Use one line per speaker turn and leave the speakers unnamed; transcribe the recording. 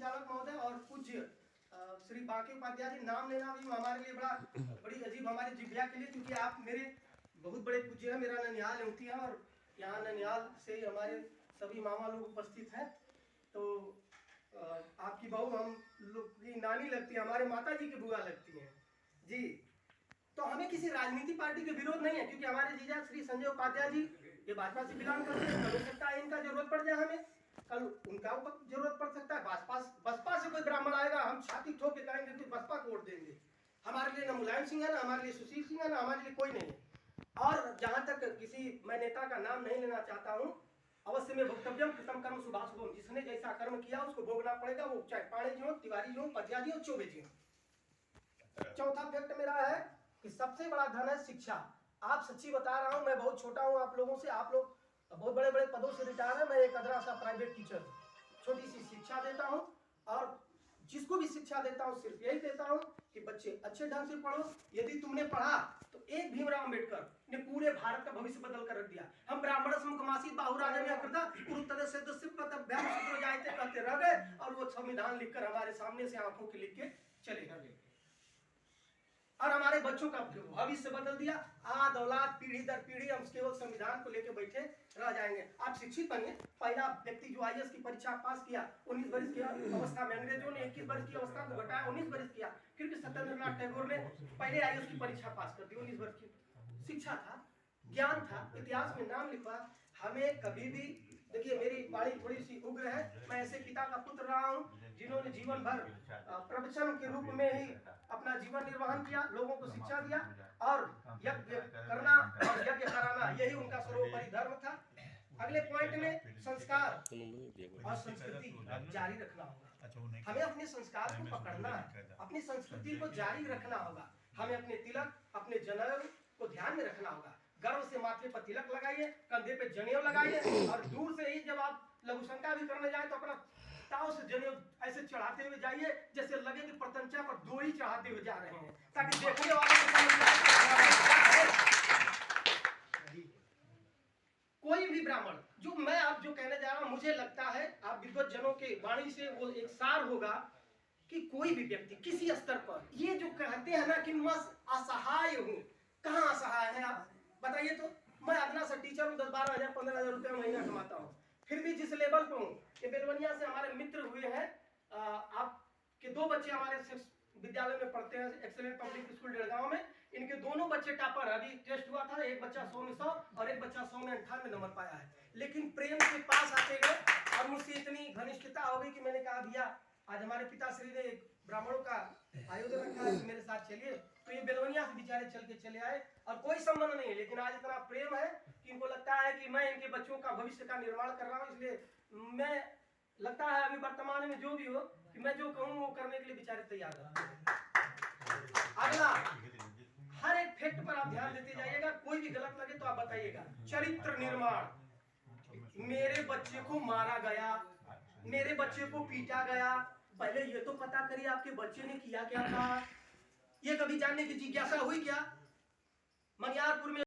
संचालक महोदय और पूज्य श्री बांके उपाध्याय जी, नाम लेना भी हमारे लिए बड़ी अजीब हमारी जिभ्या के लिए, क्योंकि आप मेरे बहुत बड़े पूज्य हैं। मेरा ननिहाल एवती है और यहाँ ननिहाल से ही हमारे सभी मामा लोग उपस्थित हैं। तो आपकी बहू हम लोग की नानी लगती है, हमारे माता जी की बुआ लगती हैं जी। तो हमें किसी राजनीतिक पार्टी के विरोध नहीं है, क्योंकि हमारे जीजा श्री संजय उपाध्याय जी ये भाजपा से बिलोंग करते हैं। कल हो सकता है इनका जरूरत पड़ जाए, हमें कल उनका जरूरत पड़ सकता है। बसपा से कोई ब्राह्मण आएगा, हम छाती ठोक के कहेंगे कि बसपा को वोट देंगे। हमारे लिए न मुलायम सिंह है, ना हमारे लिए सुशील सिंह है, ना हमारे लिए कोई नहीं है। और जहां तक मैं नेता का नाम नहीं लेना चाहता हूँ, अवश्य में वक्तव्यम कृतम कर्म शुभाशुभम, जिसने जैसा कर्म किया उसको भोगना पड़ेगा, वो चाहे पाणे जी हो, तिवारी जी हो, पटिया जी हो, चौबे जी हो। चौथा फैक्ट मेरा है कि सबसे बड़ा धन है शिक्षा। आप सच्ची बता रहा हूं, मैं बहुत छोटा हूं आप लोगों से, आप लोग बहुत बड़े बड़े पदों से रिटायर है, मैं एक अदरा सा प्राइवेट टीचर, छोटी सी शिक्षा देता हूं। और जिसको भी शिक्षा देता हूं सिर्फ यही देता हूं कि बच्चे अच्छे ढंग से पढ़ो। यदि तुमने पढ़ा तो एक भीमराव अम्बेडकर ने पूरे भारत का भविष्य बदल कर रख दिया। हम ब्राह्मण मुखमासी बाहुराजा में करता कहते रह गए और वो संविधान लिखकर हमारे सामने से आंखों के लिख के चले गए और हमारे बच्चों का भविष्य बदल दिया। आज औलाद पीढ़ी दर पीढ़ी हम केवल संविधान को लेकर बैठे रह जाएंगे। आप शिक्षित बनिए। पहला व्यक्ति जो आईएएस की परीक्षा पास किया 19 वर्ष की अवस्था में, अंग्रेजों ने 21 वर्ष की अवस्था को घटाया 19 वर्ष किया, फिर भी सत्येंद्रनाथ टैगोर ने पहले आईएएस की परीक्षा पास कर दी। 19 वर्ष की शिक्षा था, ज्ञान था, इतिहास में नाम लिखा। हमें कभी भी देखिए, मेरी बाणी थोड़ी सी उग्र है, मैं ऐसे पिता का पुत्र रहा हूँ जिन्होंने जीवन भर प्रवचन के रूप में ही अपना जीवन निर्वहन किया, लोगों को शिक्षा दिया और यज्ञ करना और यज्ञ कराना यही उनका सर्वोपरि धर्म था। अगले पॉइंट में संस्कार और संस्कृति जारी रखना होगा। हमें अपने संस्कार को पकड़ना है, अपनी संस्कृति को जारी रखना होगा। हमें अपने तिलक, अपने जनेऊ को ध्यान में रखना होगा। गर्व से माथे पर तिलक लगाइए, कंधे पे जनेऊ लगाइए और दूर से ही जब आप लघु शंका भी करने जाए तो अपना ताव से जनेऊ ऐसे चढ़ाते हुए जाइए जैसे लगे कि प्रतंचा पर डोरी चढ़ाते हुए जा रहे हैं, ताकि देखने वाले को समझ आए। कोई भी ब्राह्मण जो मैं आप जो कहने जा रहा हूं, मुझे लगता है आप विद्वत जनों के वाणी से वो एक सार होगा कि कोई भी व्यक्ति किसी स्तर पर ये जो कहते हैं ना कि मैं असहाय हूं, कहां असहाय है आप बताइए तो। मैं अपना सा टीचर हूं, 10-12 हजार 15 हजार रुपया महीना कमाता हूं, फिर भी जिस लेवल पे हूं, ये बेलवनिया से हमारे मित्र हुए हैं, आपके 2 बच्चे हमारे विद्यालय में पढ़ते हैं, एक्सेलेंट पब्लिक स्कूल डेढ़गांव में। इनके दोनों बच्चे टॉपर, अभी टेस्ट हुआ था, एक बच्चा 100 में 100 और एक बच्चा 100 में 98 नंबर पाया है। लेकिन प्रेम के पास आते गए और मुझसे इतनी घनिष्ठता हो गई कि मैंने कहा भैया आज हमारे पिताश्री ने एक ब्राह्मणों का आयोजन रखा है, मेरे साथ चलिए। तो ये बेलवनिया से बेचारे चल के चले आए और कोई संबंध नहीं है, लेकिन आज इतना प्रेम है कि इनको लगता है कि मैं इनके बच्चों का भविष्य का निर्माण कर रहा हूँ। इसलिए मैं लगता है अभी वर्तमान में जो भी हो कि मैं जो कहूँ वो करने के लिए बेचारे तैयार है। अगला हर एक फैक्ट पर आप ध्यान देते जाइएगा, कोई भी गलत लगे तो आप बताइएगा। चरित्र निर्माण, मेरे बच्चे को मारा गया, मेरे बच्चे को पीटा गया, पहले ये तो पता करिए आपके बच्चे ने किया क्या था। ये कभी जानने की जिज्ञासा हुई क्या? मनियारपुर में